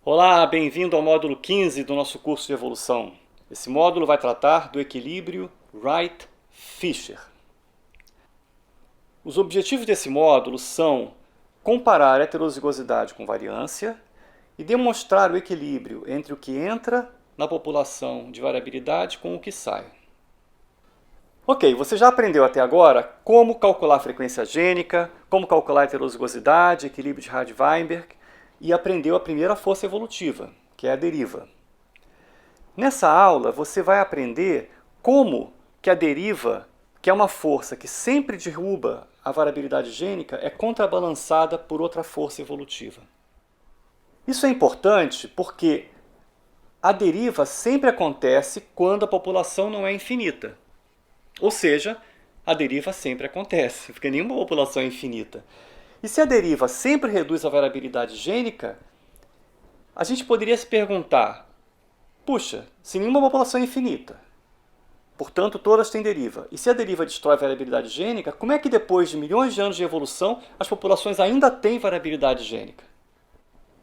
Olá, bem-vindo ao módulo 15 do nosso curso de evolução. Esse módulo vai tratar do equilíbrio Wright-Fisher. Os objetivos desse módulo são comparar heterozigosidade com variância e demonstrar o equilíbrio entre o que entra na população de variabilidade com o que sai. Ok, você já aprendeu até agora como calcular a frequência gênica, como calcular a heterozigosidade, equilíbrio de Hardy-Weinberg, e aprendeu a primeira força evolutiva, que é a deriva. Nessa aula, você vai aprender como que a deriva, que é uma força que sempre derruba a variabilidade gênica, é contrabalançada por outra força evolutiva. Isso é importante porque a deriva sempre acontece quando a população não é infinita. Ou seja, a deriva sempre acontece, porque nenhuma população é infinita. E se a deriva sempre reduz a variabilidade gênica, a gente poderia se perguntar, puxa, se nenhuma população é infinita, portanto todas têm deriva, e se a deriva destrói a variabilidade gênica, como é que depois de milhões de anos de evolução as populações ainda têm variabilidade gênica?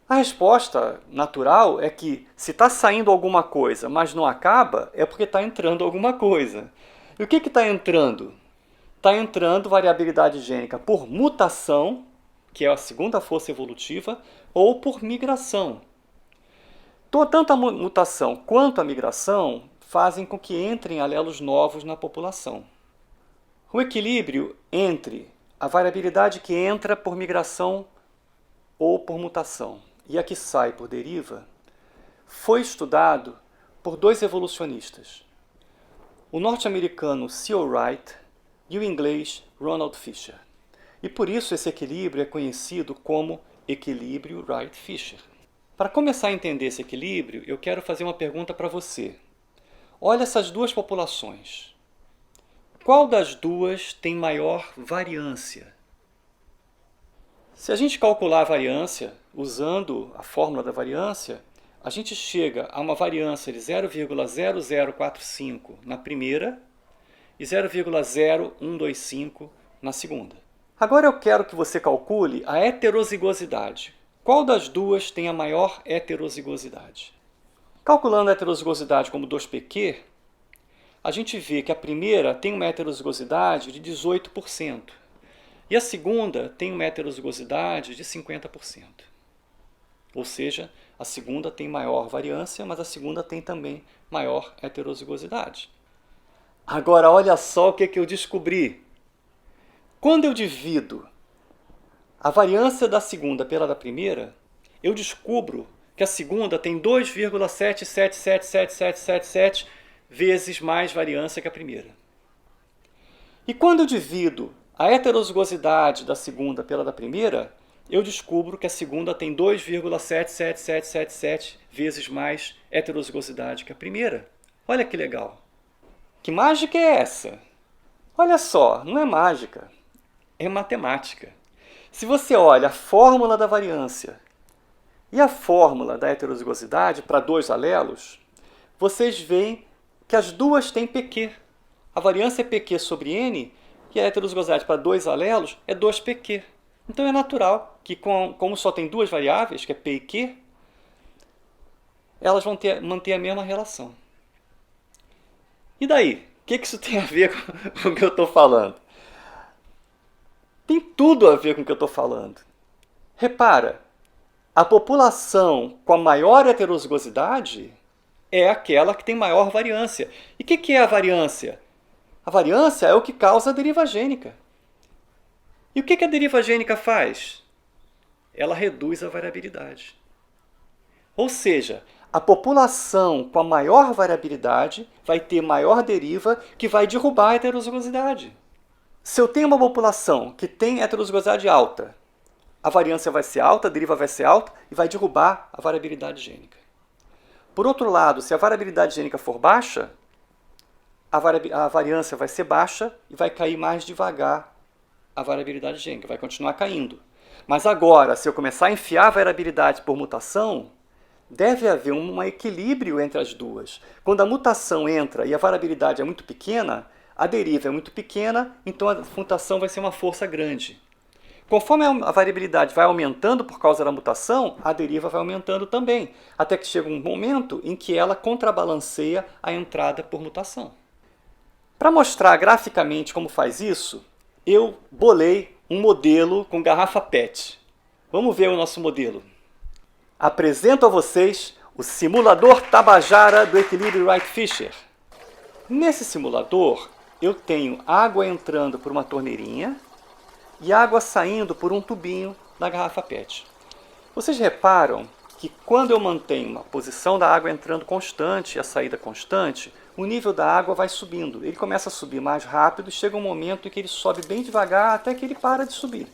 A resposta natural é que se está saindo alguma coisa, mas não acaba, é porque está entrando alguma coisa. E o que está entrando? Está entrando variabilidade gênica por mutação, que é a segunda força evolutiva, ou por migração. Tanto a mutação quanto a migração fazem com que entrem alelos novos na população. O equilíbrio entre a variabilidade que entra por migração ou por mutação e a que sai por deriva foi estudado por dois evolucionistas, o norte-americano C.O. Wright e o inglês Ronald Fisher. E por isso esse equilíbrio é conhecido como equilíbrio Wright-Fisher. Para começar a entender esse equilíbrio, eu quero fazer uma pergunta para você. Olha essas duas populações. Qual das duas tem maior variância? Se a gente calcular a variância usando a fórmula da variância, a gente chega a uma variância de 0,0045 na primeira e 0,0125 na segunda. Agora eu quero que você calcule a heterozigosidade. Qual das duas tem a maior heterozigosidade? Calculando a heterozigosidade como 2pq, a gente vê que a primeira tem uma heterozigosidade de 18% e a segunda tem uma heterozigosidade de 50%. Ou seja, a segunda tem maior variância, mas a segunda tem também maior heterozigosidade. Agora, olha só o que eu descobri. Quando eu divido a variância da segunda pela da primeira, eu descubro que a segunda tem 2,777777 vezes mais variância que a primeira. E quando eu divido a heterozigosidade da segunda pela da primeira, eu descubro que a segunda tem 2,77777 vezes mais heterozigosidade que a primeira. Olha que legal. Que mágica é essa? Olha só, não é mágica, é matemática. Se você olha a fórmula da variância e a fórmula da heterozigosidade para dois alelos, vocês veem que as duas têm pq. A variância é pq sobre n e a heterozigosidade para dois alelos é 2pq. Então é natural que, como só tem duas variáveis, que é p e q, elas vão manter a mesma relação. E daí? O que isso tem a ver com o que eu estou falando? Tem tudo a ver com o que eu estou falando. Repara, a população com a maior heterozigosidade é aquela que tem maior variância. E o que é a variância? A variância é o que causa a deriva gênica. E o que a deriva gênica faz? Ela reduz a variabilidade. Ou seja, a população com a maior variabilidade vai ter maior deriva que vai derrubar a heterozigosidade. Se eu tenho uma população que tem heterozigosidade alta, a variância vai ser alta, a deriva vai ser alta e vai derrubar a variabilidade gênica. Por outro lado, se a variabilidade gênica for baixa, a variância vai ser baixa e vai cair mais devagar a variabilidade gênica, vai continuar caindo. Mas agora, se eu começar a enfiar a variabilidade por mutação, deve haver um equilíbrio entre as duas. Quando a mutação entra e a variabilidade é muito pequena, a deriva é muito pequena, então a mutação vai ser uma força grande. Conforme a variabilidade vai aumentando por causa da mutação, a deriva vai aumentando também, até que chega um momento em que ela contrabalanceia a entrada por mutação. Para mostrar graficamente como faz isso, eu bolei um modelo com garrafa PET. Vamos ver o nosso modelo. Apresento a vocês o simulador Tabajara do equilíbrio Wright-Fisher. Nesse simulador, eu tenho água entrando por uma torneirinha e água saindo por um tubinho na garrafa PET. Vocês reparam que quando eu mantenho a posição da água entrando constante e a saída constante, o nível da água vai subindo. Ele começa a subir mais rápido e chega um momento em que ele sobe bem devagar até que ele para de subir.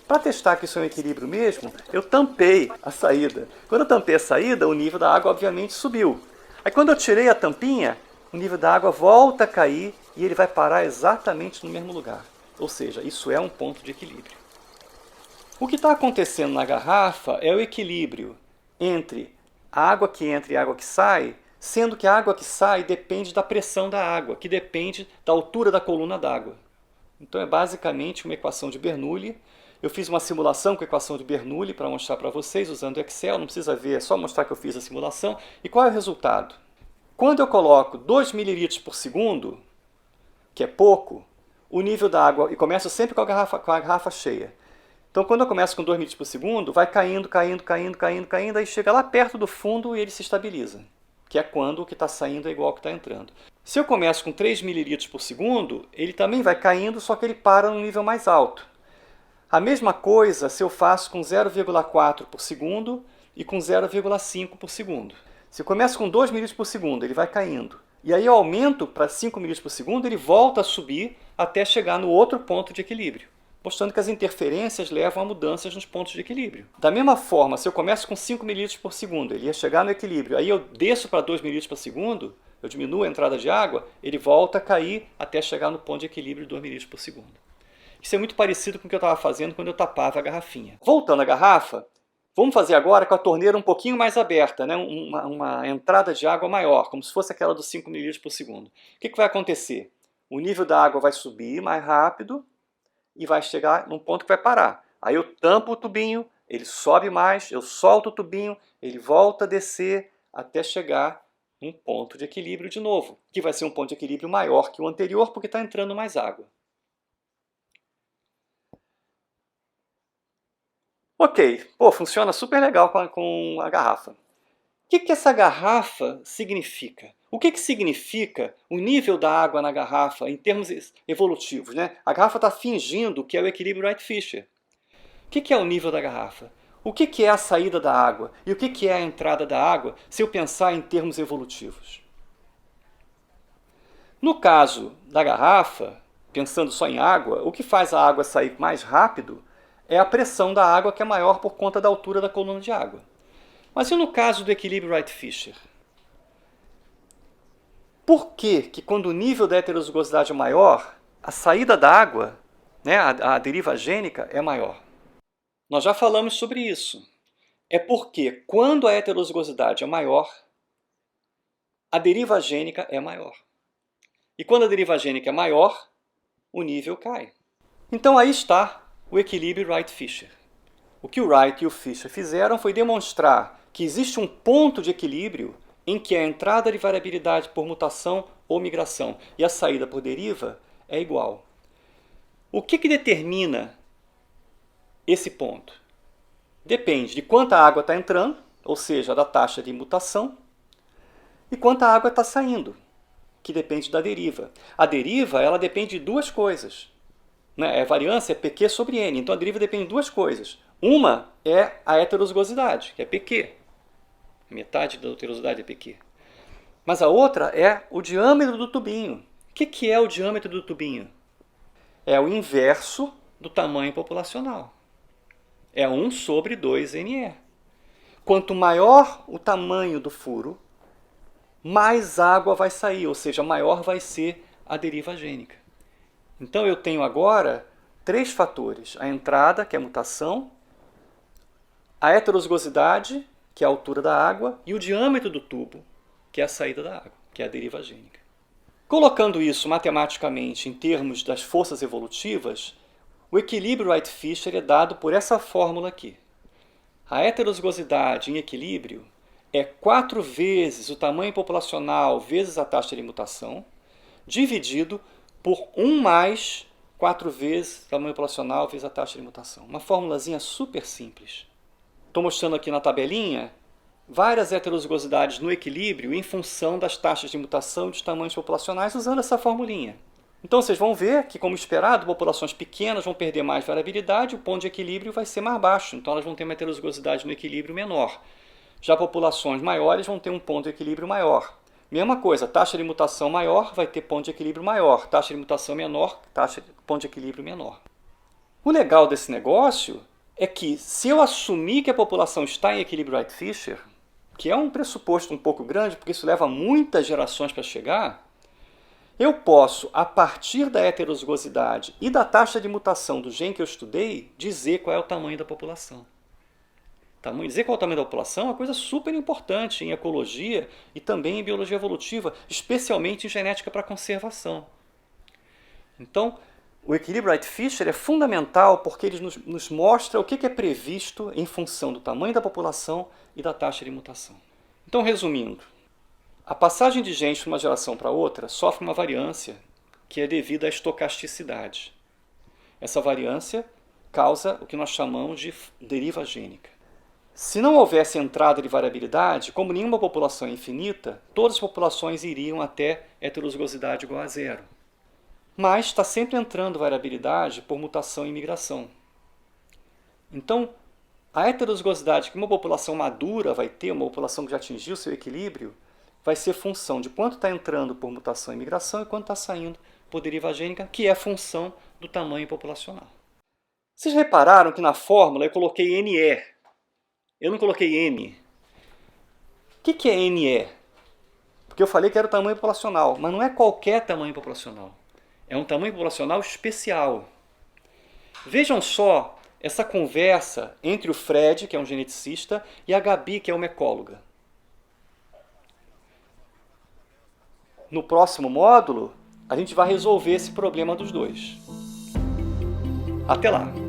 Para testar que isso é um equilíbrio mesmo, eu tampei a saída. Quando eu tampei a saída, o nível da água obviamente subiu. Aí quando eu tirei a tampinha, o nível da água volta a cair e ele vai parar exatamente no mesmo lugar. Ou seja, isso é um ponto de equilíbrio. O que está acontecendo na garrafa é o equilíbrio entre a água que entra e a água que sai, sendo que a água que sai depende da pressão da água, que depende da altura da coluna d'água. Então é basicamente uma equação de Bernoulli. Eu fiz uma simulação com a equação de Bernoulli para mostrar para vocês usando Excel, não precisa ver, é só mostrar que eu fiz a simulação. E qual é o resultado? Quando eu coloco 2 ml por segundo, que é pouco, o nível da água, e começo sempre com a garrafa cheia. Então, quando eu começo com 2 ml por segundo, vai caindo, aí chega lá perto do fundo e ele se estabiliza, que é quando o que está saindo é igual ao que está entrando. Se eu começo com 3 ml por segundo, ele também vai caindo, só que ele para num nível mais alto. A mesma coisa se eu faço com 0,4 por segundo e com 0,5 por segundo. Se eu começo com 2 ml por segundo, ele vai caindo. E aí eu aumento para 5 ml por segundo, ele volta a subir até chegar no outro ponto de equilíbrio, mostrando que as interferências levam a mudanças nos pontos de equilíbrio. Da mesma forma, se eu começo com 5 ml por segundo, ele ia chegar no equilíbrio, aí eu desço para 2 ml por segundo, eu diminuo a entrada de água, ele volta a cair até chegar no ponto de equilíbrio de 2 ml por segundo. Isso é muito parecido com o que eu estava fazendo quando eu tapava a garrafinha. Voltando à garrafa, vamos fazer agora com a torneira um pouquinho mais aberta, né? uma entrada de água maior, como se fosse aquela dos 5 ml por segundo. O que vai acontecer? O nível da água vai subir mais rápido e vai chegar num ponto que vai parar. Aí eu tampo o tubinho, ele sobe mais, eu solto o tubinho, ele volta a descer até chegar num ponto de equilíbrio de novo, que vai ser um ponto de equilíbrio maior que o anterior porque está entrando mais água. Ok, funciona super legal com a garrafa. O que essa garrafa significa? O que significa o nível da água na garrafa em termos evolutivos, né? A garrafa está fingindo que é o equilíbrio Wright-Fisher. O que é o nível da garrafa? O que é a saída da água? E o que é a entrada da água se eu pensar em termos evolutivos? No caso da garrafa, pensando só em água, o que faz a água sair mais rápido é a pressão da água, que é maior por conta da altura da coluna de água. Mas e no caso do equilíbrio Wright-Fisher? Por que quando o nível da heterozigosidade é maior, a saída da água, né, a deriva gênica, é maior? Nós já falamos sobre isso. É porque quando a heterozigosidade é maior, a deriva gênica é maior. E quando a deriva gênica é maior, o nível cai. Então aí está o equilíbrio Wright-Fisher. O que o Wright e o Fisher fizeram foi demonstrar que existe um ponto de equilíbrio em que a entrada de variabilidade por mutação ou migração e a saída por deriva é igual. O que determina esse ponto? Depende de quanta água está entrando, ou seja, da taxa de mutação, e quanta água está saindo, que depende da deriva. A deriva ela depende de duas coisas. A variância é PQ sobre N, então a deriva depende de duas coisas. Uma é a heterozigosidade, que é PQ. Metade da heterozigosidade é PQ. Mas a outra é o diâmetro do tubinho. O que é o diâmetro do tubinho? É o inverso do tamanho populacional. É 1 sobre 2NE. Quanto maior o tamanho do furo, mais água vai sair, ou seja, maior vai ser a deriva gênica. Então eu tenho agora 3 fatores. A entrada, que é a mutação, a heterozigosidade, que é a altura da água, e o diâmetro do tubo, que é a saída da água, que é a deriva gênica. Colocando isso matematicamente em termos das forças evolutivas, O equilíbrio Wright-Fisher é dado por essa fórmula aqui. A heterozigosidade em equilíbrio é 4 vezes o tamanho populacional vezes a taxa de mutação, dividido por 1 mais 4 vezes o tamanho populacional vezes a taxa de mutação. Uma formulazinha super simples. Estou mostrando aqui na tabelinha várias heterozigosidades no equilíbrio em função das taxas de mutação e dos tamanhos populacionais usando essa formulinha. Então vocês vão ver que, como esperado, populações pequenas vão perder mais variabilidade, o ponto de equilíbrio vai ser mais baixo, então elas vão ter uma heterozigosidade no equilíbrio menor. Já populações maiores vão ter um ponto de equilíbrio maior. Mesma coisa, taxa de mutação maior vai ter ponto de equilíbrio maior, taxa de mutação menor, ponto de equilíbrio menor. O legal desse negócio é que, se eu assumir que a população está em equilíbrio Wright-Fisher, que é um pressuposto um pouco grande, porque isso leva muitas gerações para chegar, eu posso, a partir da heterozigosidade e da taxa de mutação do gene que eu estudei, dizer qual é o tamanho da população. Dizer qual é o tamanho da população é uma coisa super importante em ecologia e também em biologia evolutiva, especialmente em genética para conservação. Então, o equilíbrio Wright-Fisher é fundamental porque ele nos mostra o que é previsto em função do tamanho da população e da taxa de mutação. Então, resumindo, a passagem de genes de uma geração para outra sofre uma variância que é devida à estocasticidade. Essa variância causa o que nós chamamos de deriva gênica. Se não houvesse entrada de variabilidade, como nenhuma população é infinita, todas as populações iriam até heterozigosidade igual a 0. Mas está sempre entrando variabilidade por mutação e migração. Então, a heterozigosidade que uma população madura vai ter, uma população que já atingiu seu equilíbrio, vai ser função de quanto está entrando por mutação e migração e quanto está saindo por deriva gênica, que é função do tamanho populacional. Vocês repararam que na fórmula eu coloquei NE, eu não coloquei M. O que é NE? Porque eu falei que era o tamanho populacional, mas não é qualquer tamanho populacional. É um tamanho populacional especial. Vejam só essa conversa entre o Fred, que é um geneticista, e a Gabi, que é uma ecóloga. No próximo módulo, a gente vai resolver esse problema dos dois. Até lá!